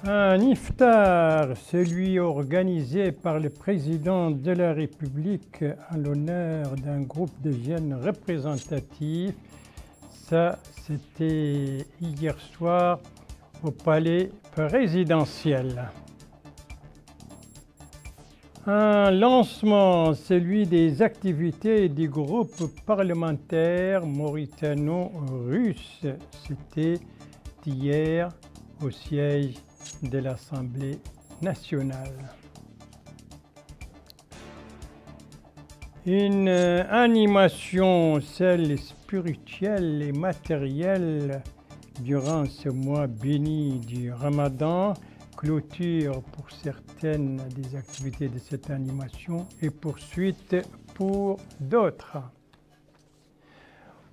Un iftar, celui organisé par le président de la République en l'honneur d'un groupe de jeunes représentatifs. Ça, c'était hier soir au palais présidentiel. Un lancement, celui des activités du groupe parlementaire mauritano-russe. C'était hier au siège de l'Assemblée nationale. Une animation, celle spirituelle et matérielle, durant ce mois béni du Ramadan, clôture pour certaines des activités de cette animation et poursuite pour d'autres.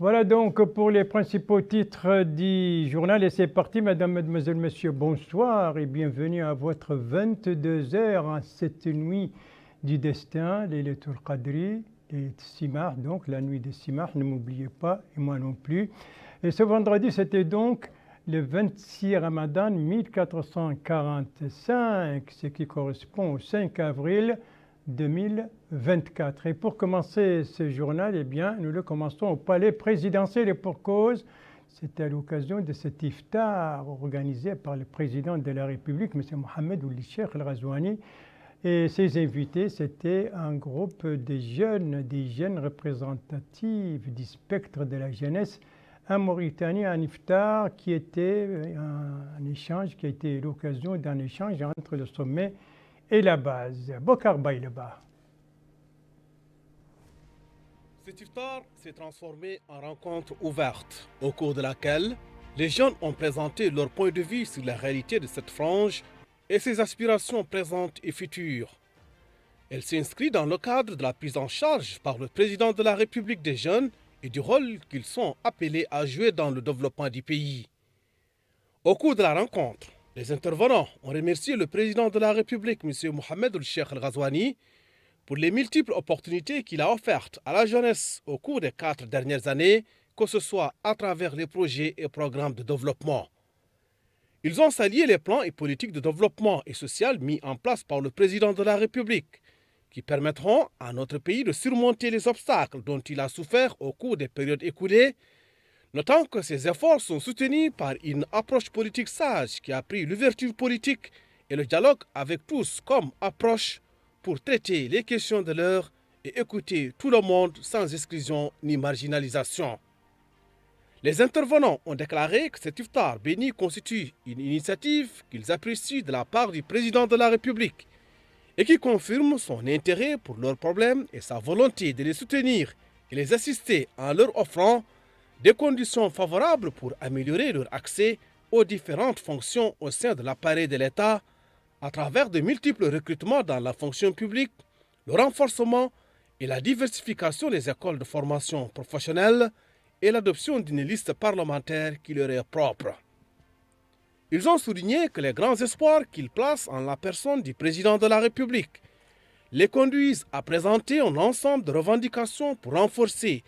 Voilà donc pour les principaux titres du journal et c'est parti, mesdames, mesdemoiselles, messieurs, bonsoir et bienvenue à votre 22 heures en cette nuit du destin, Laylatul Qadri, et Simar, donc la nuit de Simar, ne m'oubliez pas, et moi non plus. Et ce vendredi, c'était donc le 26 Ramadan 1445, ce qui correspond au 5 avril 2024. Et pour commencer ce journal, eh bien, nous le commençons au palais présidentiel et pour cause, c'est à l'occasion de cet iftar organisé par le président de la République, M. Mohamed Ould Cheikh El Ghazouani. Et ses invités, c'était un groupe de jeunes représentatifs du spectre de la jeunesse en Mauritanie, un iftar qui était un échange, qui a été l'occasion d'un échange entre le sommet et la base. Bokar Baïleba. Cet iftar s'est transformé en rencontre ouverte, au cours de laquelle les jeunes ont présenté leur point de vue sur la réalité de cette frange et ses aspirations présentes et futures. Elle s'inscrit dans le cadre de la prise en charge par le président de la République des jeunes et du rôle qu'ils sont appelés à jouer dans le développement du pays. Au cours de la rencontre, les intervenants ont remercié le président de la République, M. Mohamed Ould Cheikh El Ghazouani, pour les multiples opportunités qu'il a offertes à la jeunesse au cours des 4 dernières années, que ce soit à travers les projets et programmes de développement. Ils ont salué les plans et politiques de développement et social mis en place par le président de la République, qui permettront à notre pays de surmonter les obstacles dont il a souffert au cours des périodes écoulées, notant que ces efforts sont soutenus par une approche politique sage qui a pris l'ouverture politique et le dialogue avec tous comme approche pour traiter les questions de l'heure et écouter tout le monde sans exclusion ni marginalisation. Les intervenants ont déclaré que cet iftar béni constitue une initiative qu'ils apprécient de la part du président de la République et qui confirme son intérêt pour leurs problèmes et sa volonté de les soutenir et les assister en leur offrant des conditions favorables pour améliorer leur accès aux différentes fonctions au sein de l'appareil de l'État à travers de multiples recrutements dans la fonction publique, le renforcement et la diversification des écoles de formation professionnelle et l'adoption d'une liste parlementaire qui leur est propre. Ils ont souligné que les grands espoirs qu'ils placent en la personne du président de la République les conduisent à présenter un ensemble de revendications pour renforcer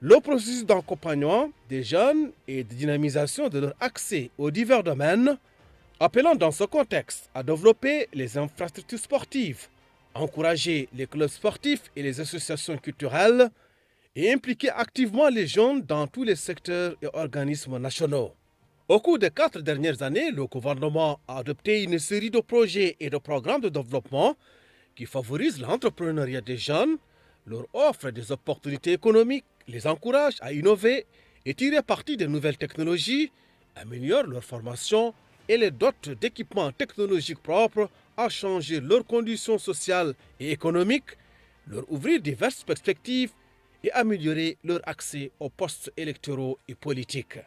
le processus d'accompagnement des jeunes et de dynamisation de leur accès aux divers domaines, appelant dans ce contexte à développer les infrastructures sportives, encourager les clubs sportifs et les associations culturelles et impliquer activement les jeunes dans tous les secteurs et organismes nationaux. Au cours des 4 dernières années, le gouvernement a adopté une série de projets et de programmes de développement qui favorisent l'entrepreneuriat des jeunes, leur offrent des opportunités économiques, les encouragent à innover et tirer parti des nouvelles technologies, améliorent leur formation et les dotent d'équipements technologiques propres à changer leurs conditions sociales et économiques, leur ouvrir diverses perspectives et améliorer leur accès aux postes électoraux et politiques.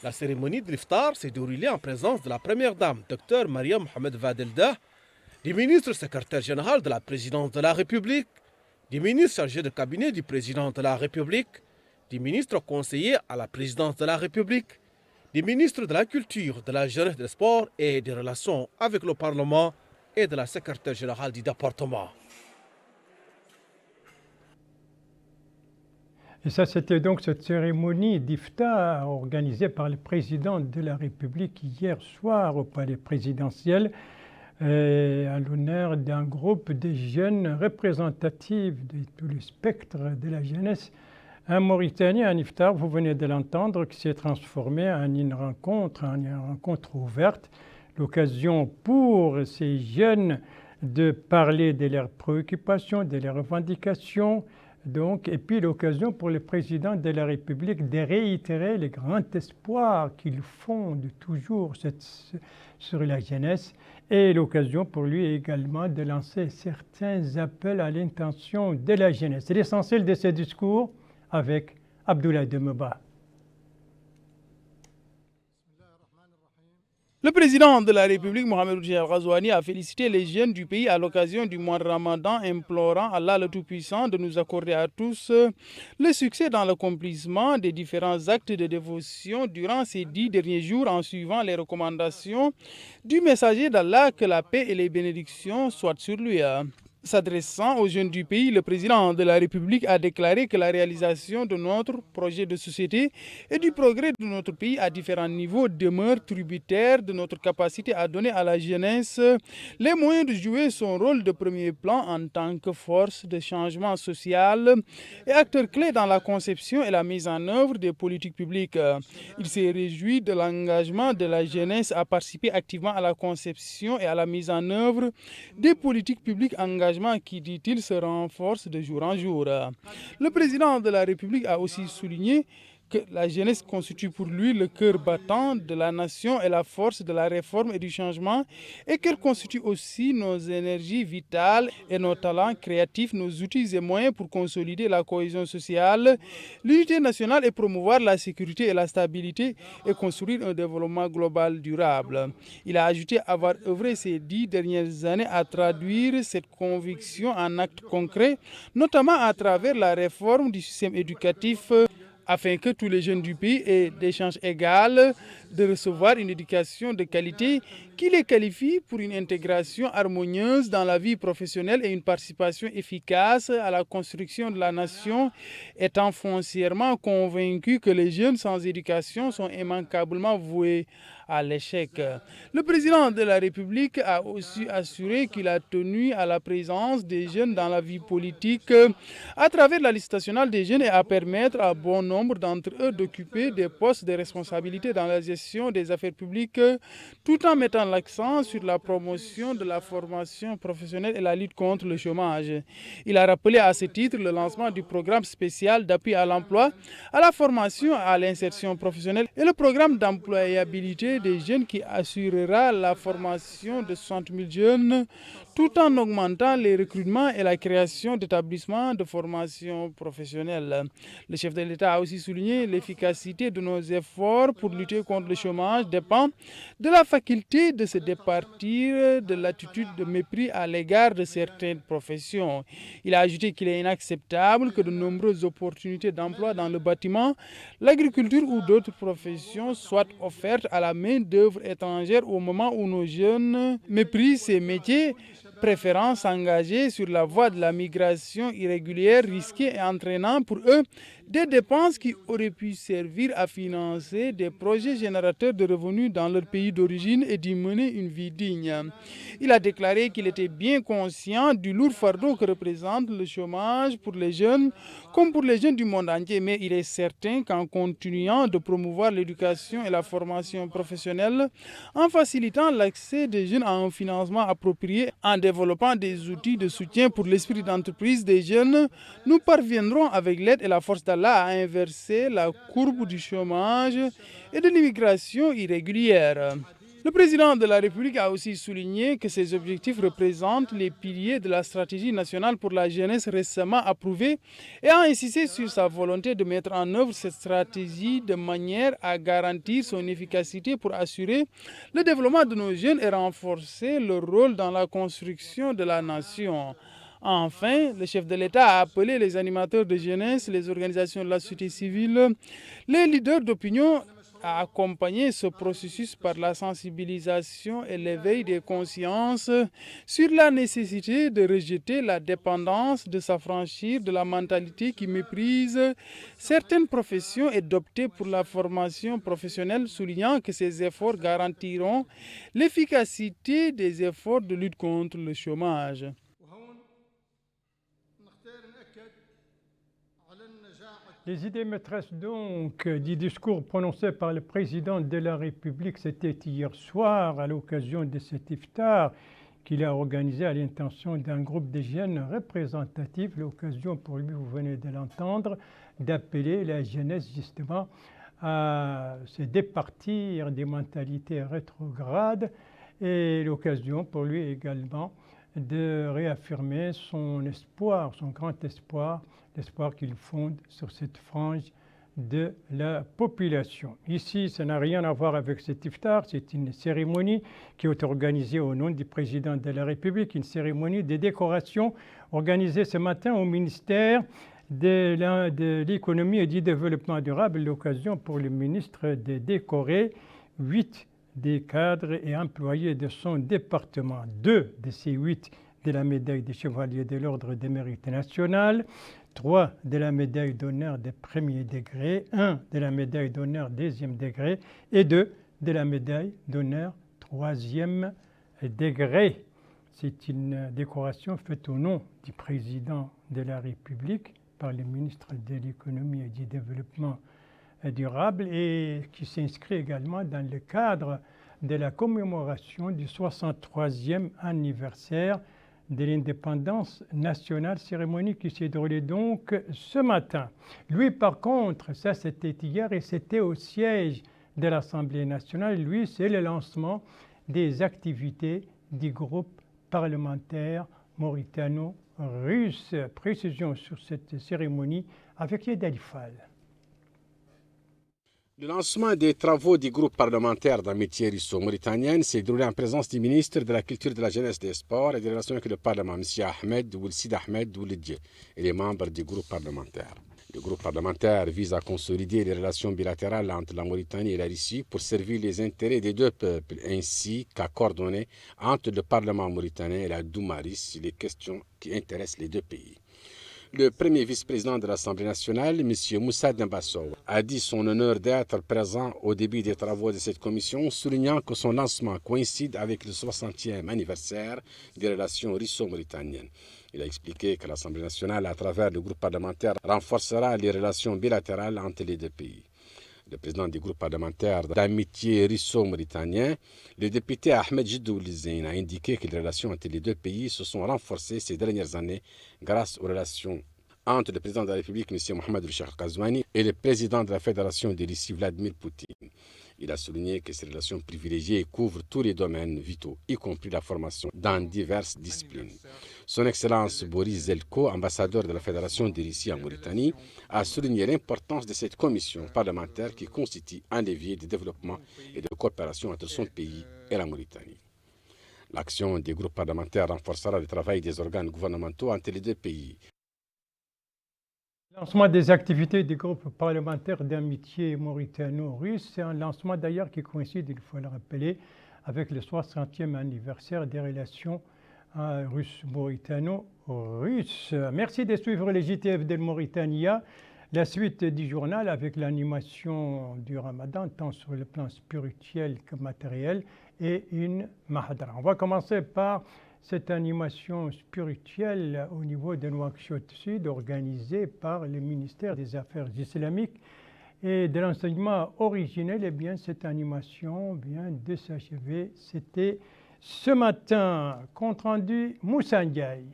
La cérémonie de l'iftar s'est déroulée en présence de la première dame, Dr Mariam Mohamed Vadelda, du ministre secrétaire général de la présidence de la République, du ministre chargé de cabinet du président de la République, du ministre conseiller à la présidence de la République, du ministre de la Culture, de la Jeunesse, des Sports et des Relations avec le Parlement et de la secrétaire générale du département. Et ça, c'était donc cette cérémonie d'iftar organisée par le président de la République hier soir au palais présidentiel à l'honneur d'un groupe de jeunes représentatifs de tout le spectre de la jeunesse en Mauritanie. Un iftar, vous venez de l'entendre, qui s'est transformé en une rencontre ouverte, l'occasion pour ces jeunes de parler de leurs préoccupations, de leurs revendications, donc, et puis l'occasion pour le président de la République de réitérer les grands espoirs qu'ils font de toujours sur la jeunesse, et l'occasion pour lui également de lancer certains appels à l'intention de la jeunesse. C'est l'essentiel de ce discours avec Abdoulaye Demeba. Le président de la République, Mohamed Ould Cheikh Ghazouani, a félicité les jeunes du pays à l'occasion du mois de Ramadan, implorant Allah le Tout-Puissant de nous accorder à tous le succès dans l'accomplissement des différents actes de dévotion durant ces 10 derniers jours en suivant les recommandations du messager d'Allah, que la paix et les bénédictions soient sur lui. S'adressant aux jeunes du pays, le président de la République a déclaré que la réalisation de notre projet de société et du progrès de notre pays à différents niveaux demeure tributaire de notre capacité à donner à la jeunesse les moyens de jouer son rôle de premier plan en tant que force de changement social et acteur clé dans la conception et la mise en œuvre des politiques publiques. Il s'est réjoui de l'engagement de la jeunesse à participer activement à la conception et à la mise en œuvre des politiques publiques engagées qui, dit-il, se renforce de jour en jour. Le président de la République a aussi souligné que la jeunesse constitue pour lui le cœur battant de la nation et la force de la réforme et du changement, et qu'elle constitue aussi nos énergies vitales et nos talents créatifs, nos outils et moyens pour consolider la cohésion sociale, l'unité nationale et promouvoir la sécurité et la stabilité et construire un développement global durable. Il a ajouté avoir œuvré ces 10 dernières années à traduire cette conviction en actes concrets, notamment à travers la réforme du système éducatif, afin que tous les jeunes du pays aient des chances égales de recevoir une éducation de qualité qui les qualifie pour une intégration harmonieuse dans la vie professionnelle et une participation efficace à la construction de la nation, étant foncièrement convaincu que les jeunes sans éducation sont immanquablement voués à l'échec. Le président de la République a aussi assuré qu'il a tenu à la présence des jeunes dans la vie politique à travers la liste nationale des jeunes et à permettre à bon nombre d'entre eux d'occuper des postes de responsabilité dans la gestion des affaires publiques, tout en mettant l'accent sur la promotion de la formation professionnelle et la lutte contre le chômage. Il a rappelé à ce titre le lancement du programme spécial d'appui à l'emploi, à la formation, à l'insertion professionnelle et le programme d'employabilité des jeunes qui assurera la formation de 60 000 jeunes tout en augmentant les recrutements et la création d'établissements de formation professionnelle. Le chef de l'État a aussi souligné l'efficacité de nos efforts pour lutter contre le chômage dépend de la faculté de se départir de l'attitude de mépris à l'égard de certaines professions. Il a ajouté qu'il est inacceptable que de nombreuses opportunités d'emploi dans le bâtiment, l'agriculture ou d'autres professions soient offertes à la main-d'œuvre étrangère au moment où nos jeunes méprisent ces métiers, préférant s'engager sur la voie de la migration irrégulière risquée et entraînant pour eux des dépenses qui auraient pu servir à financer des projets générateurs de revenus dans leur pays d'origine et d'y mener une vie digne. Il a déclaré qu'il était bien conscient du lourd fardeau que représente le chômage pour les jeunes comme pour les jeunes du monde entier, mais il est certain qu'en continuant de promouvoir l'éducation et la formation professionnelle, en facilitant l'accès des jeunes à un financement approprié, en développant des outils de soutien pour l'esprit d'entreprise des jeunes, nous parviendrons avec l'aide et la force d'Allah à inverser la courbe du chômage et de l'immigration irrégulière. Le président de la République a aussi souligné que ces objectifs représentent les piliers de la stratégie nationale pour la jeunesse récemment approuvée et a insisté sur sa volonté de mettre en œuvre cette stratégie de manière à garantir son efficacité pour assurer le développement de nos jeunes et renforcer leur rôle dans la construction de la nation. Enfin, le chef de l'État a appelé les animateurs de jeunesse, les organisations de la société civile, les leaders d'opinion a accompagné ce processus par la sensibilisation et l'éveil des consciences sur la nécessité de rejeter la dépendance, de s'affranchir de la mentalité qui méprise certaines professions et d'opter pour la formation professionnelle, soulignant que ces efforts garantiront l'efficacité des efforts de lutte contre le chômage. Les idées maîtresses donc du discours prononcé par le président de la République, c'était hier soir à l'occasion de cet iftar qu'il a organisé à l'intention d'un groupe de jeunes représentatifs. L'occasion pour lui, vous venez de l'entendre, d'appeler la jeunesse justement à se départir des mentalités rétrogrades et l'occasion pour lui également de réaffirmer son espoir, son grand espoir, l'espoir qu'il fonde sur cette frange de la population. Ici, ça n'a rien à voir avec cet iftar, c'est une cérémonie qui est organisée au nom du président de la République, une cérémonie de décoration organisée ce matin au ministère de l'économie et du développement durable, l'occasion pour le ministre de décorer 8 des cadres et employés de son département. 2 de ces 8 de la médaille des chevaliers de l'ordre des mérites national, 3 de la médaille d'honneur des premiers degrés, 1 de la médaille d'honneur deuxième degré et 2 de la médaille d'honneur troisième degré. C'est une décoration faite au nom du président de la République par le ministre de l'économie et du développement durable et qui s'inscrit également dans le cadre de la commémoration du 63e anniversaire de l'indépendance nationale, cérémonie qui s'est déroulée donc ce matin. Lui, par contre, ça c'était hier et c'était au siège de l'Assemblée nationale. Lui, c'est le lancement des activités du groupe parlementaire mauritano-russe. Précision sur cette cérémonie avec Yed Fall. Le lancement des travaux du groupe parlementaire d'amitié russo-mauritanienne s'est déroulé en présence du ministre de la Culture, de la Jeunesse et des Sports et des Relations avec le Parlement, M. Ahmed Oulsid Ahmed Ouledje, et les membres du groupe parlementaire. Le groupe parlementaire vise à consolider les relations bilatérales entre la Mauritanie et la Russie pour servir les intérêts des deux peuples, ainsi qu'à coordonner entre le Parlement mauritanien et la Douma russe les questions qui intéressent les deux pays. Le premier vice-président de l'Assemblée nationale, M. Moussa Dembassou, a dit son honneur d'être présent au début des travaux de cette commission, soulignant que son lancement coïncide avec le 60e anniversaire des relations russo-mauritaniennes. Il a expliqué que l'Assemblée nationale, à travers le groupe parlementaire, renforcera les relations bilatérales entre les deux pays. Le président du groupe parlementaire d'amitié russo-mauritanien, le député Ahmed Jidoulizine, a indiqué que les relations entre les deux pays se sont renforcées ces dernières années grâce aux relations entre le président de la République, M. Mohamed Rachid Ghazouani, et le président de la Fédération de Russie, Vladimir Poutine. Il a souligné que ces relations privilégiées couvrent tous les domaines vitaux, y compris la formation dans diverses disciplines. Son Excellence Boris Zelko, ambassadeur de la Fédération de Russie en Mauritanie, a souligné l'importance de cette commission parlementaire qui constitue un levier de développement et de coopération entre son pays et la Mauritanie. L'action des groupes parlementaires renforcera le travail des organes gouvernementaux entre les deux pays. Le lancement des activités du groupe parlementaire d'amitié mauritano-russe, c'est un lancement d'ailleurs qui coïncide, il faut le rappeler, avec le 60e anniversaire des relations russe-mauritano-russe. Merci de suivre les JTF de Mauritania. La suite du journal avec l'animation du Ramadan, tant sur le plan spirituel que matériel, et une mahadra. On va commencer par cette animation spirituelle au niveau de Nouakchott Sud, organisée par le ministère des Affaires islamiques et de l'enseignement originel. Eh bien, cette animation vient de s'achever. C'était ce matin. Compte rendu Moussa Ndiaye.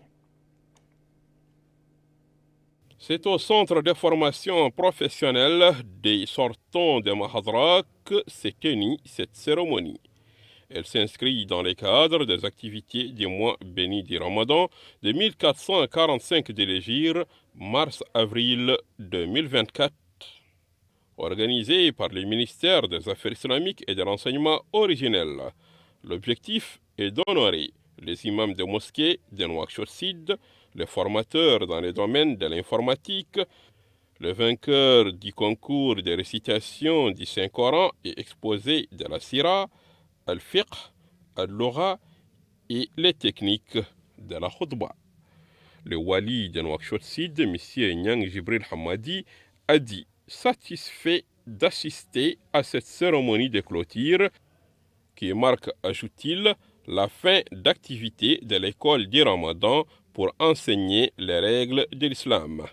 C'est au centre de formation professionnelle des sortants de Mahadra que s'est tenue cette cérémonie. Elle s'inscrit dans les cadres des activités du mois béni du Ramadan de 1445 de l'Hégire, mars-avril 2024. Organisée par le ministère des Affaires islamiques et de l'enseignement originel. L'objectif est d'honorer les imams de mosquées de Nouakchott Sud, les formateurs dans les domaines de l'informatique, Le vainqueur du concours de récitation du Saint-Coran et exposé de la Sira, al-Fiqh, al-Lugha et les techniques de la Khutba. Le wali de Nouakchott Sud, M. Nyang Jibril Hamadi, a dit satisfait d'assister à cette cérémonie de clôture qui marque, ajoute-t-il, la fin d'activité de l'école du Ramadan pour enseigner les règles de l'islam,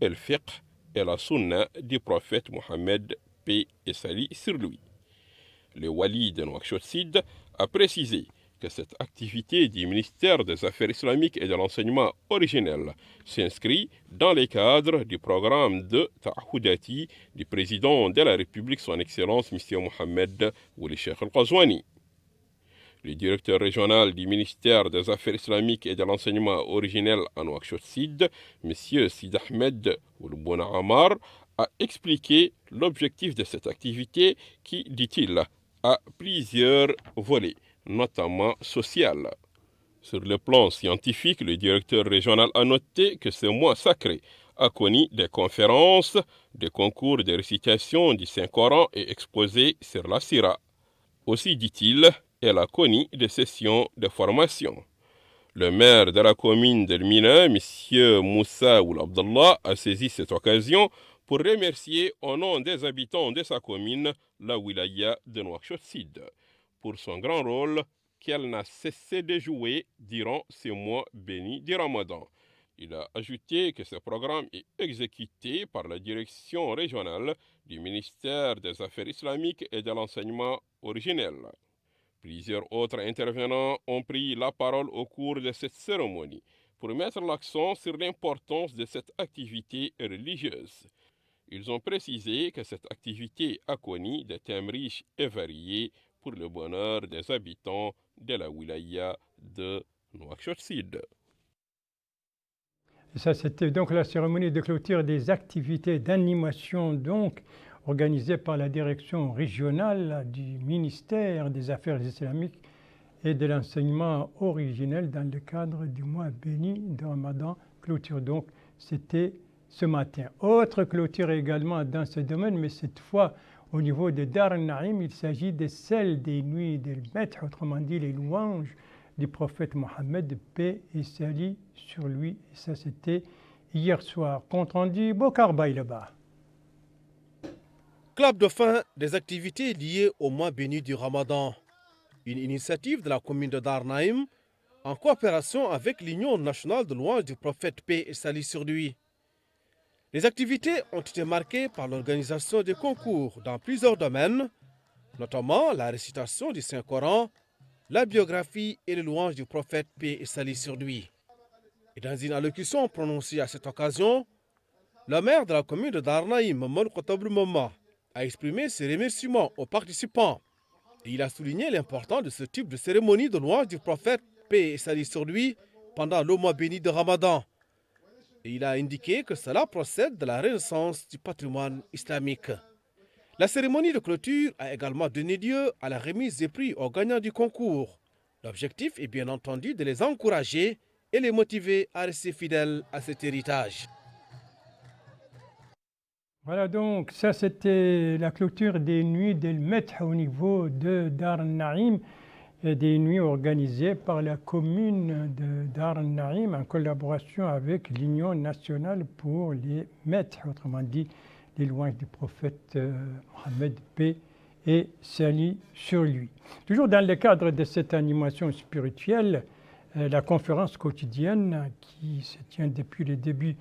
le fiqh et la sunna du prophète Mohammed, paix et salut sur lui. Le wali de Nouakchott Sud a précisé que cette activité du ministère des Affaires islamiques et de l'enseignement originel s'inscrit dans le cadre du programme de Ta'ahoudati du président de la République, son Excellence M. Mohamed Ould Cheikh Al-Ghazouani. Le directeur régional du ministère des Affaires islamiques et de l'enseignement originel à Nouakchott Sud, M. Sid Ahmed Ould Bouna Amar, a expliqué l'objectif de cette activité qui, dit-il, a plusieurs volets, notamment social. Sur le plan scientifique, le directeur régional a noté que ce mois sacré a connu des conférences, des concours de récitation du Saint-Coran et exposés sur la Sira. Aussi, dit-il, elle a connu des sessions de formation. Le maire de la commune de Mina, M. Moussa Ould Abdallah, a saisi cette occasion pour remercier au nom des habitants de sa commune la wilaya de Nouakchott Sud pour son grand rôle qu'elle n'a cessé de jouer durant ces mois bénis du Ramadan. Il a ajouté que ce programme est exécuté par la direction régionale du ministère des Affaires islamiques et de l'enseignement originel. Plusieurs autres intervenants ont pris la parole au cours de cette cérémonie pour mettre l'accent sur l'importance de cette activité religieuse. Ils ont précisé que cette activité a connu des thèmes riches et variés pour le bonheur des habitants de la wilaya de Nouakchott Sud. Ça, c'était donc la cérémonie de clôture des activités d'animation organisées par la direction régionale du ministère des Affaires islamiques et de l'enseignement originel dans le cadre du mois béni de Ramadan. Clôture donc, c'était ce matin. Autre clôture également dans ce domaine, mais cette fois au niveau de Dar al-Naïm, il s'agit de celle des nuits del Maître, autrement dit les louanges du prophète Mohammed, paix et salut sur lui. Et ça, c'était hier soir. Compte rendu, Bokar Baye là-bas. Clap de fin des activités liées au mois béni du Ramadan. Une initiative de la commune de Dar al-Naïm en coopération avec l'Union nationale de louanges du prophète, paix et salut sur lui. Les activités ont été marquées par l'organisation de concours dans plusieurs domaines, notamment la récitation du Saint-Coran, la biographie et les louanges du prophète, paix et salut sur lui. Et dans une allocution prononcée à cette occasion, le maire de la commune de Dar al-Naïm, Mamadou Koutabou Mama, a exprimé ses remerciements aux participants. Et il a souligné l'importance de ce type de cérémonie de louange du prophète, paix et salut sur lui, pendant le mois béni de Ramadan. Et il a indiqué que cela procède de la renaissance du patrimoine islamique. La cérémonie de clôture a également donné lieu à la remise des prix aux gagnants du concours. L'objectif est bien entendu de les encourager et les motiver à rester fidèles à cet héritage. Voilà donc, ça c'était la clôture des nuits del Maître au niveau de Dar al-Naïm, et des nuits organisées par la commune de Dar al-Naïm en collaboration avec l'Union nationale pour les maîtres, autrement dit les louanges du prophète Mohammed, paix et salut sur lui. Toujours dans le cadre de cette animation spirituelle, la conférence quotidienne qui se tient depuis le début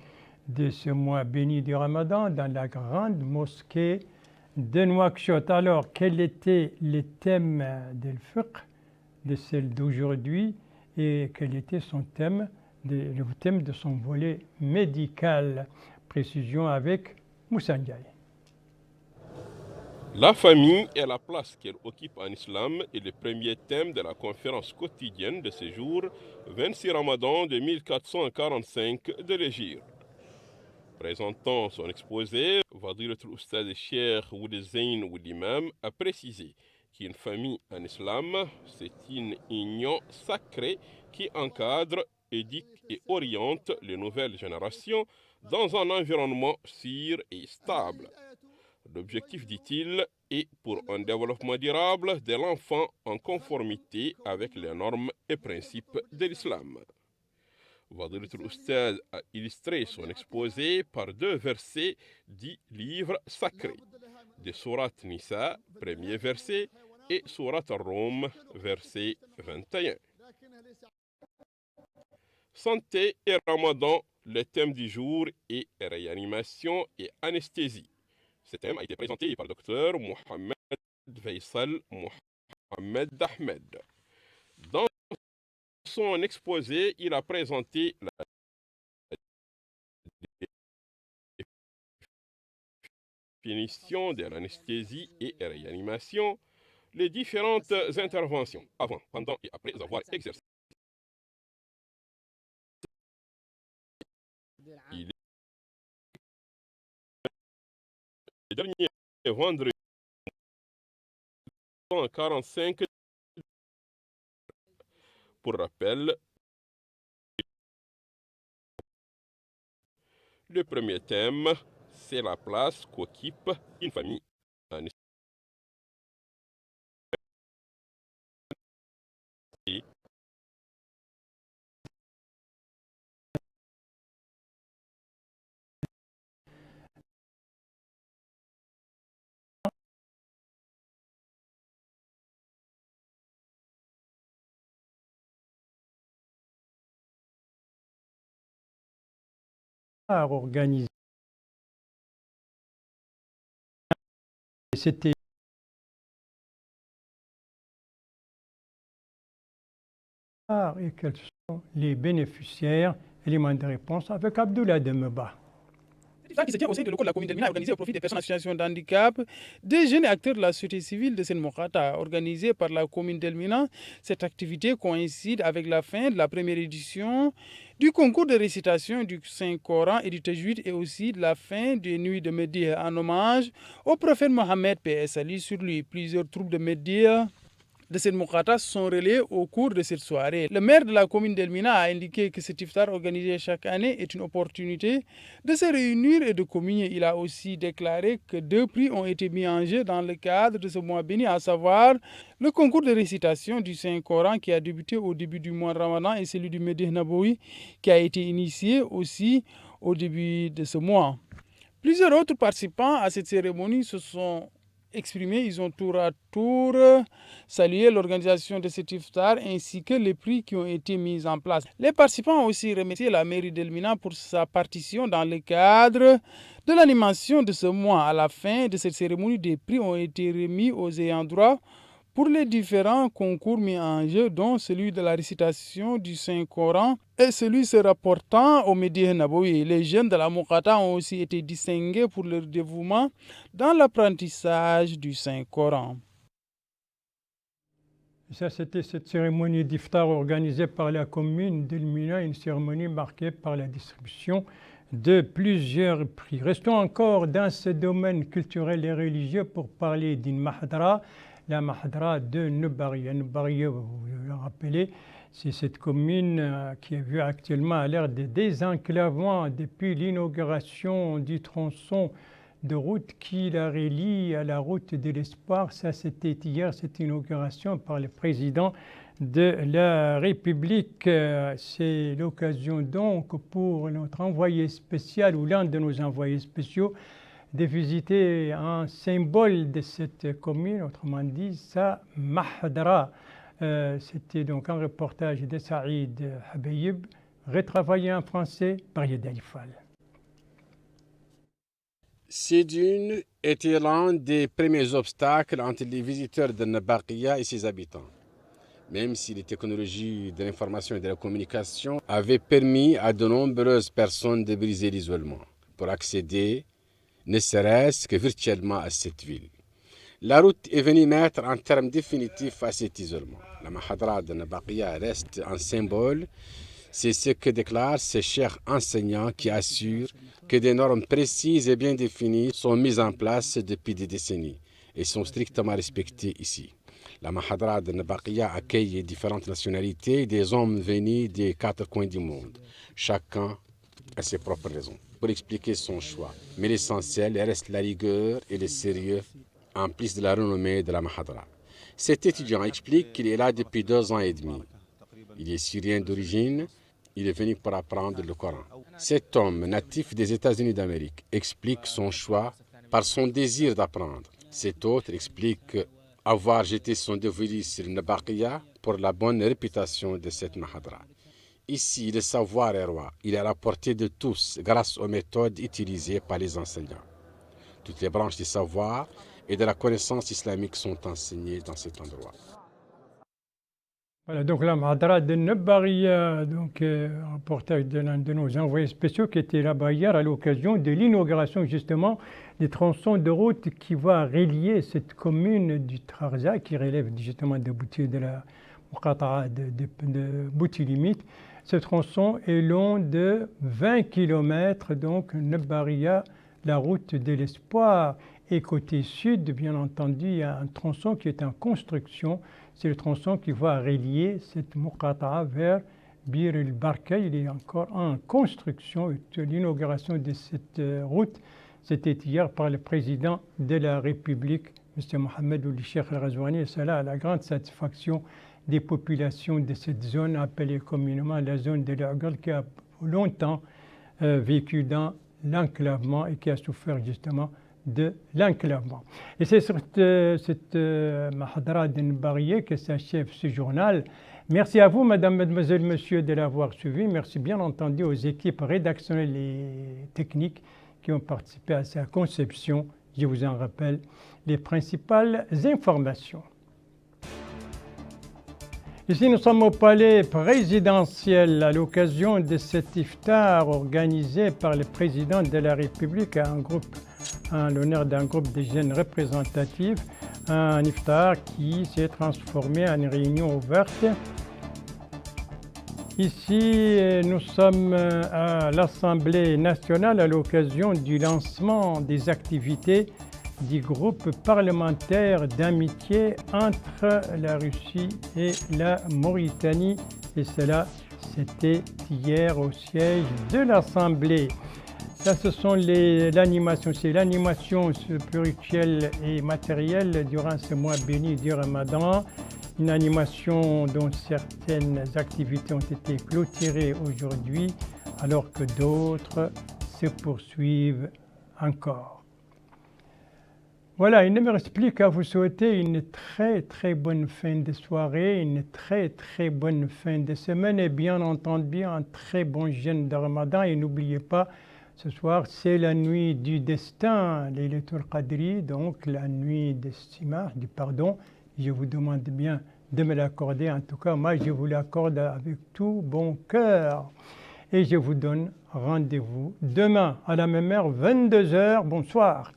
de ce mois béni du Ramadan dans la grande mosquée de Nouakchott. Alors, quel était le thème del fiqh de celle d'aujourd'hui et quel était son thème, le thème de son volet médical? Précision avec Moussa Ndiaye. La famille et la place qu'elle occupe en islam est le premier thème de la conférence quotidienne de ce jour 26 Ramadan de 1445 de l'Hégire. Présentant son exposé, Fadilatul Oustad Cheikh Ould Zeyn Ould Imam a précisé qu'une famille en islam, c'est une union sacrée qui encadre, éduque et oriente les nouvelles générations dans un environnement sûr et stable. L'objectif, dit-il, est pour un développement durable de l'enfant en conformité avec les normes et principes de l'islam. Fadilatul Oustaz a illustré son exposé par 2 versets du livre sacré, de Sourate Nisa, premier verset, et Sourate Ar-Rum, verset 21. Santé et Ramadan, le thème du jour est réanimation et anesthésie. Ce thème a été présenté par le Dr Mohamed Faisal Mohamed Ahmed. Dans son exposé, il a présenté la définition de l'anesthésie et réanimation, les différentes interventions avant, pendant et après avoir exercé. Il est le dernier vendredi 45. Pour rappel, le premier thème, c'est la place qu'occupe une famille en organisé. C'était et quels sont les bénéficiaires, éléments de réponse avec Abdoulaye Demeba. Qui se tient au sein de locaux de la commune de Mina, organisé au profit des personnes en situation de handicap, des jeunes acteurs de la société civile de Sen-Mokhata, organisé par la commune d'Elmina. Cette activité coïncide avec la fin de la première édition du concours de récitation du Saint-Coran et du Tajwid et aussi de la fin des nuits de Médir en hommage au prophète Mohammed P.S. Ali sur lui. Plusieurs troupes de Médir de Sen-Mokhata sont relayés au cours de cette soirée. Le maire de la commune d'Elmina a indiqué que cet iftar organisé chaque année est une opportunité de se réunir et de communier. Il a aussi déclaré que 2 prix ont été mis en jeu dans le cadre de ce mois béni, à savoir le concours de récitation du Saint-Coran qui a débuté au début du mois de Ramadan et celui du Médine Nabawi qui a été initié aussi au début de ce mois. Plusieurs autres participants à cette cérémonie se sont exprimés, ils ont tour à tour salué l'organisation de cet iftar ainsi que les prix qui ont été mis en place. Les participants ont aussi remercié la mairie d'Elmina pour sa partition dans le cadre de l'animation de ce mois. À la fin de cette cérémonie, des prix ont été remis aux ayants droit pour les différents concours mis en jeu, dont celui de la récitation du Saint-Coran et celui se rapportant au Médine Nabawi. Les jeunes de la Mokhata ont aussi été distingués pour leur dévouement dans l'apprentissage du Saint-Coran. Ça, c'était cette cérémonie d'iftar organisée par la commune d'Elmina, une cérémonie marquée par la distribution de plusieurs prix. Restons encore dans ce domaine culturel et religieux pour parler d'une Mahdra. La Mahdra de Nebariya. Nebariya, vous le rappelez, c'est cette commune qui est vue actuellement à l'ère de désenclavement depuis l'inauguration du tronçon de route qui la relie à la route de l'Espoir. Ça, c'était hier, cette inauguration par le président de la République. C'est l'occasion donc pour notre envoyé spécial ou l'un de nos envoyés spéciaux de visiter un symbole de cette commune, autrement dit, sa Mahdra. C'était donc un reportage de Saïd Habayib, retravaillé en français par Yed Alifal. Ces dunes étaient l'un des premiers obstacles entre les visiteurs de Nebariya et ses habitants. Même si les technologies de l'information et de la communication avaient permis à de nombreuses personnes de briser l'isolement pour accéder ne serait-ce que virtuellement à cette ville. La route est venue mettre un terme définitif à cet isolement. La Mahdra de Nebariya reste un symbole. C'est ce que déclarent ces chers enseignants qui assurent que des normes précises et bien définies sont mises en place depuis des décennies et sont strictement respectées ici. La Mahdra de Nebariya accueille différentes nationalités et des hommes venus des 4 coins du monde. Chacun a ses propres raisons. pour expliquer son choix. Mais l'essentiel reste la rigueur et le sérieux, en plus de la renommée de la Mahadra. Cet étudiant explique qu'il est là depuis 2 ans et demi. Il est syrien d'origine, il est venu pour apprendre le Coran. Cet homme, natif des États-Unis d'Amérique, explique son choix par son désir d'apprendre. Cet autre explique avoir jeté son devoir sur Nabaqiya pour la bonne réputation de cette Mahadra. Ici, le savoir est roi. Il est à la portée de tous grâce aux méthodes utilisées par les enseignants. Toutes les branches du savoir et de la connaissance islamique sont enseignées dans cet endroit. Voilà, donc la Mahadra de Nabaqiya, donc reportage de l'un de nos envoyés spéciaux qui était là-bas hier à l'occasion de l'inauguration justement des tronçons de route qui va relier cette commune du Trarza qui relève justement de la Muqata'a de Boutilimit. Ce tronçon est long de 20 km, donc Nabaqiya, la route de l'espoir. Et côté sud, bien entendu, il y a un tronçon qui est en construction. C'est le tronçon qui va relier cette Muqata'a vers Bir el-Barka. Il est encore en construction. L'inauguration de cette route, c'était hier par le président de la République, M. Mohamed Ould Cheikh El-Ghazouani. Et cela à la grande satisfaction des populations de cette zone appelée communément la zone de l'Ugal, qui a longtemps vécu dans l'enclavement et qui a souffert justement de l'enclavement. Et c'est sur cette Mahadra de Nabaqiya que s'achève ce journal. Merci à vous, Madame, Mademoiselle, Monsieur, de l'avoir suivi. Merci bien entendu aux équipes rédactionnelles et techniques qui ont participé à sa conception. Je vous en rappelle les principales informations. Ici, nous sommes au palais présidentiel à l'occasion de cet iftar organisé par le président de la République à l'honneur d'un groupe de jeunes représentatifs, un iftar qui s'est transformé en une réunion ouverte. Ici, nous sommes à l'Assemblée nationale à l'occasion du lancement des activités du groupe parlementaire d'amitié entre la Russie et la Mauritanie. Et cela, c'était hier au siège de l'Assemblée. Ça, ce sont l'animation. C'est l'animation spirituelle et matérielle durant ce mois béni du Ramadan. Une animation dont certaines activités ont été clôturées aujourd'hui, alors que d'autres se poursuivent encore. Voilà, il ne me reste plus qu'à vous souhaiter une très très bonne fin de soirée, une très très bonne fin de semaine et bien entendu un très bon jeûne de Ramadan. Et n'oubliez pas, ce soir c'est la nuit du destin, Laylatul Qadri, donc la nuit du pardon. Je vous demande bien de me l'accorder. En tout cas, moi je vous l'accorde avec tout bon cœur. Et je vous donne rendez-vous demain à la même heure, 22h. Bonsoir.